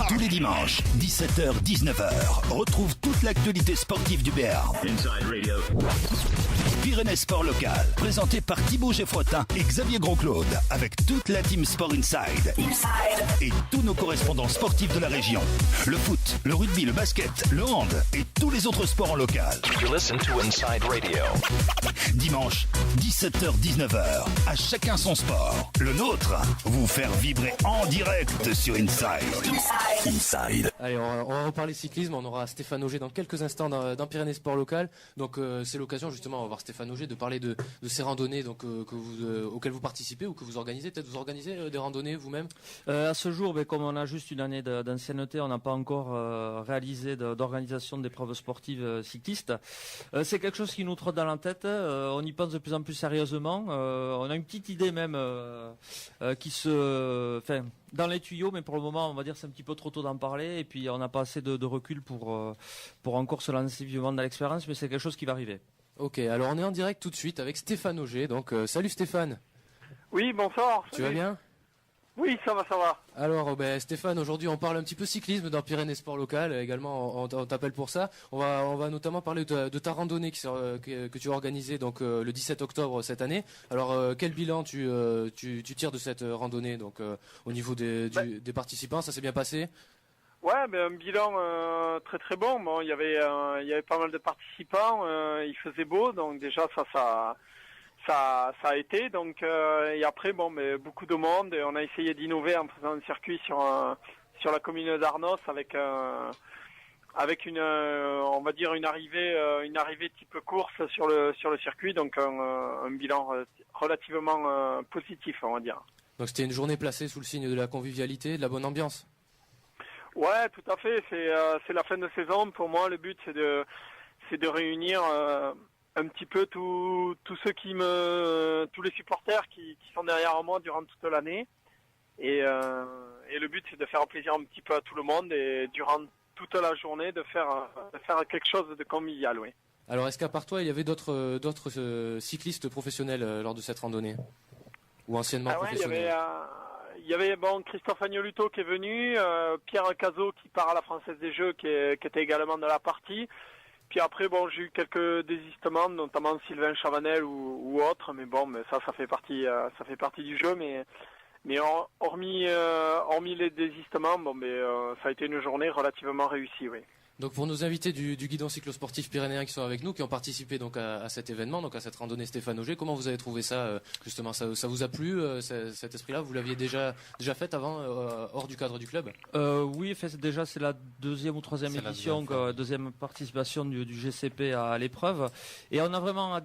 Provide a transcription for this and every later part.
Tous les dimanches, 17h-19h, retrouve toute l'actualité sportive du Béarn. Inside Radio. Pyrénées Sport Local, présenté par Thibaut Geffrotin et Xavier Grosclaude, avec toute la team Sport Inside. Et tous nos correspondants sportifs de la région. Le foot, le rugby, le basket, le hand et tous les autres sports en local. You listen to Inside Radio. Dimanche, 17h-19h, à chacun son sport. Le nôtre, vous faire vibrer en direct sur Inside. Allez, on va reparler cyclisme. On aura Stéphane Auger dans quelques instants dans Pyrénées Sport Local. Donc c'est l'occasion justement, on va voir Stéphane Auger, de parler de ces randonnées donc, auxquelles vous participez ou que vous organisez. Peut-être vous organisez des randonnées vous-même À ce jour, comme on a juste une année d'ancienneté, on n'a pas encore réalisé d'organisation d'épreuves sportives cyclistes. C'est quelque chose qui nous trotte dans la tête. On y pense de plus en plus sérieusement. On a une petite idée même dans les tuyaux, mais pour le moment, on va dire c'est un petit peu trop tôt d'en parler. Et puis, on n'a pas assez de recul pour encore se lancer vivement dans l'expérience, mais c'est quelque chose qui va arriver. Ok, alors on est en direct tout de suite avec Stéphane Auger. Donc, salut Stéphane. Oui, bonsoir. Tu vas bien ? Oui, ça va. Alors, Stéphane, aujourd'hui, on parle un petit peu cyclisme dans Pyrénées Sport Local. Également, on t'appelle pour ça. On va notamment parler de ta randonnée que tu as organisée donc le 17 octobre cette année. Alors, quel bilan tu tires de cette randonnée donc au niveau des participants, ça s'est bien passé ? Ouais, un bilan très très bon. Bon, il y avait pas mal de participants. Il faisait beau, donc déjà ça a été. Donc et après beaucoup de monde. Et on a essayé d'innover en faisant un circuit sur la commune d'Arnos avec une on va dire une arrivée type course sur le circuit. Donc un bilan relativement positif, on va dire. Donc c'était une journée placée sous le signe de la convivialité, de la bonne ambiance. Ouais, tout à fait. C'est la fin de saison. Pour moi, le but c'est de réunir un petit peu tous les supporters qui sont derrière moi durant toute l'année. Et le but c'est de faire plaisir un petit peu à tout le monde et durant toute la journée de faire quelque chose de convivial, oui. Alors est-ce qu'à part toi, il y avait d'autres cyclistes professionnels lors de cette randonnée ou anciennement professionnels? Il y avait Christophe Agnoluto qui est venu, Pierre Cazot qui part à la Française des Jeux qui était également dans la partie. Puis après j'ai eu quelques désistements, notamment Sylvain Chavanel ou autres, mais ça fait partie du jeu, mais hormis les désistements, ça a été une journée relativement réussie, oui. Donc pour nos invités du guidon cyclosportif pyrénéen qui sont avec nous, qui ont participé donc à cet événement, donc à cette randonnée Stéphane Auger, comment vous avez trouvé ça justement, ça vous a plu cet esprit-là? Vous l'aviez déjà fait avant hors du cadre du club? Oui, déjà c'est la deuxième ou troisième édition, deuxième participation du GCP à l'épreuve, et on a vraiment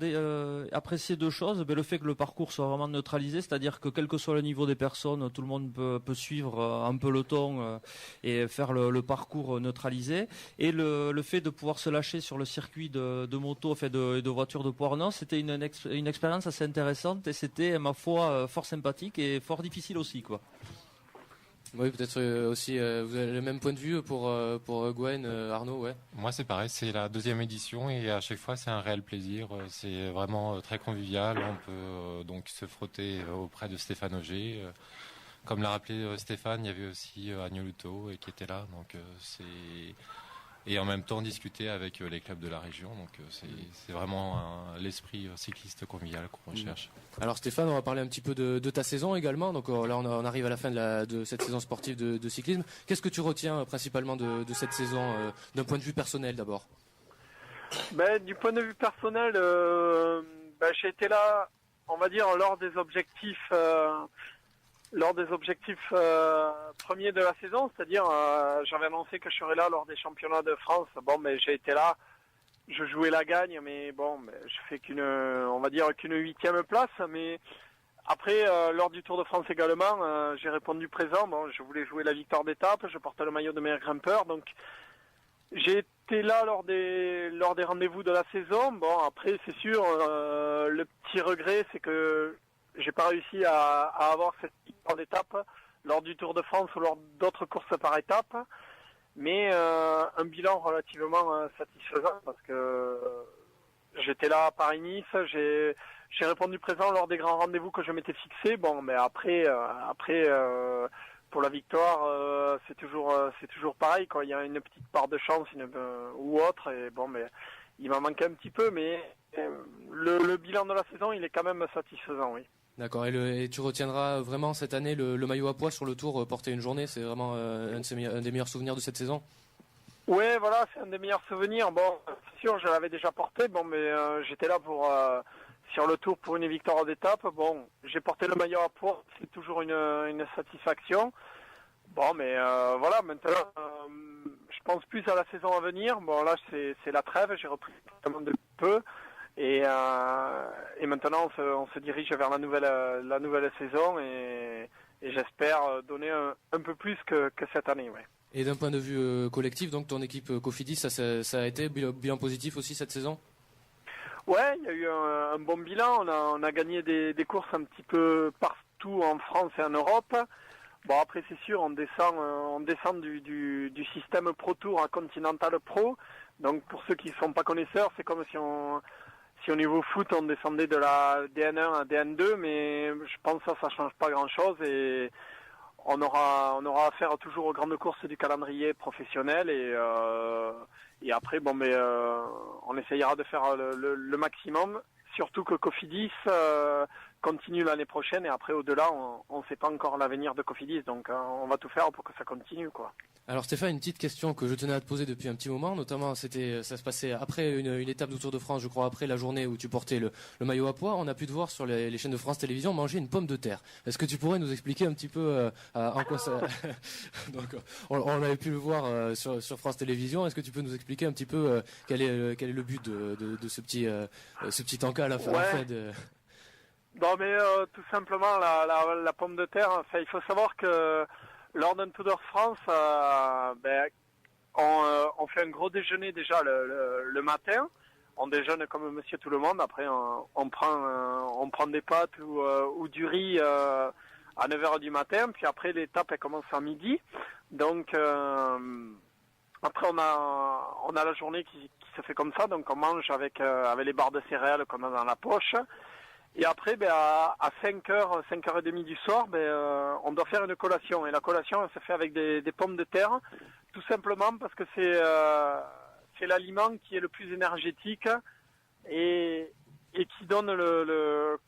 apprécié deux choses. Le fait que le parcours soit vraiment neutralisé, c'est-à-dire que quel que soit le niveau des personnes, tout le monde peut suivre un peloton et faire le parcours neutralisé. Et le fait de pouvoir se lâcher sur le circuit de moto, de voitures de Poirnon, c'était une expérience assez intéressante et c'était, ma foi, fort sympathique et fort difficile aussi, quoi. Oui, peut-être aussi, vous avez le même point de vue pour Gwen, Arnaud, ouais. Moi, c'est pareil, c'est la deuxième édition et à chaque fois, c'est un réel plaisir. C'est vraiment très convivial. On peut donc se frotter auprès de Stéphane Auger. Comme l'a rappelé Stéphane, il y avait aussi Agnoluto qui était là, donc et en même temps discuter avec les clubs de la région, donc c'est vraiment l'esprit cycliste convivial qu'on recherche. Alors Stéphane, on va parler un petit peu de ta saison également, donc là on arrive à la fin de cette saison sportive de cyclisme. Qu'est-ce que tu retiens principalement de cette saison d'un point de vue personnel d'abord? Du point de vue personnel, j'ai été là, on va dire, lors des objectifs premiers de la saison, c'est-à-dire j'avais annoncé que je serais là lors des championnats de France. J'ai été là, je jouais la gagne, mais je fais qu'une 8e place. Mais après, lors du Tour de France également, j'ai répondu présent. Je voulais jouer la victoire d'étape, je portais le maillot de meilleur grimpeur, donc j'ai été là lors des rendez-vous de la saison. Après, c'est sûr, le petit regret, c'est que j'ai pas réussi à avoir cette victoire d'étape lors du Tour de France ou lors d'autres courses par étapes, mais un bilan relativement satisfaisant parce que j'étais là à Paris-Nice, j'ai répondu présent lors des grands rendez-vous que je m'étais fixés. Mais après pour la victoire, c'est toujours pareil, quoi. Il y a une petite part de chance ou autre, et bon, mais il m'en manque un petit peu, mais le bilan de la saison, il est quand même satisfaisant, oui. D'accord, et tu retiendras vraiment cette année le maillot à pois sur le Tour porté une journée, c'est vraiment un des meilleurs souvenirs de cette saison? Ouais, voilà, c'est un des meilleurs souvenirs. Bon, c'est sûr, je l'avais déjà porté, bon, mais j'étais là sur le Tour pour une victoire d'étape. Bon, j'ai porté le maillot à pois, c'est toujours une satisfaction. Bon, mais voilà, maintenant, je pense plus à la saison à venir. Bon, là, c'est la trêve, j'ai repris vraiment de peu. Et maintenant, on se dirige vers la nouvelle saison et j'espère donner un peu plus que cette année, ouais. Et d'un point de vue collectif, donc ton équipe Cofidis, ça a été bilan positif aussi cette saison? Ouais, il y a eu un bon bilan. On a gagné des courses un petit peu partout en France et en Europe. Bon, après, c'est sûr, on descend du système Pro Tour à Continental Pro. Donc, pour ceux qui ne sont pas connaisseurs, c'est comme si au niveau foot, on descendait de la DN1 à DN2, mais je pense que ça change pas grand-chose et on aura affaire toujours aux grandes courses du calendrier professionnel et après, bon, mais on essayera de faire le maximum, surtout que Cofidis continue l'année prochaine et après, au-delà, on ne sait pas encore l'avenir de Cofidis, donc on va tout faire pour que ça continue, quoi. Alors Stéphane, une petite question que je tenais à te poser depuis un petit moment, notamment ça se passait après une étape du Tour de France, je crois après la journée où tu portais le maillot à pois, on a pu te voir sur les chaînes de France Télévisions manger une pomme de terre. Est-ce que tu pourrais nous expliquer un petit peu en quoi ça... Donc, on avait pu le voir sur France Télévisions, est-ce que tu peux nous expliquer un petit peu quel est le but de ce petit encas à la fin de... Non mais tout simplement la pomme de terre, enfin, il faut savoir que lors d'un Tour de France, on fait un gros déjeuner déjà le matin. On déjeune comme monsieur tout le monde. Après, on prend des pâtes ou du riz à 9h du matin. Puis après, l'étape elle commence à midi. Donc après, on a la journée qui se fait comme ça. Donc on mange avec les barres de céréales qu'on a dans la poche. Et après, à 5h, 5h30 du soir, on doit faire une collation. Et la collation, elle se fait avec des pommes de terre, tout simplement parce que c'est l'aliment qui est le plus énergétique et qui donne le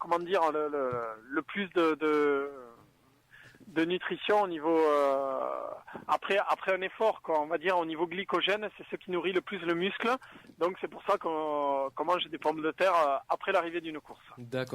plus de nutrition au niveau après un effort, quoi, on va dire au niveau glycogène, c'est ce qui nourrit le plus le muscle. Donc c'est pour ça qu'on mange des pommes de terre après l'arrivée d'une course. D'accord.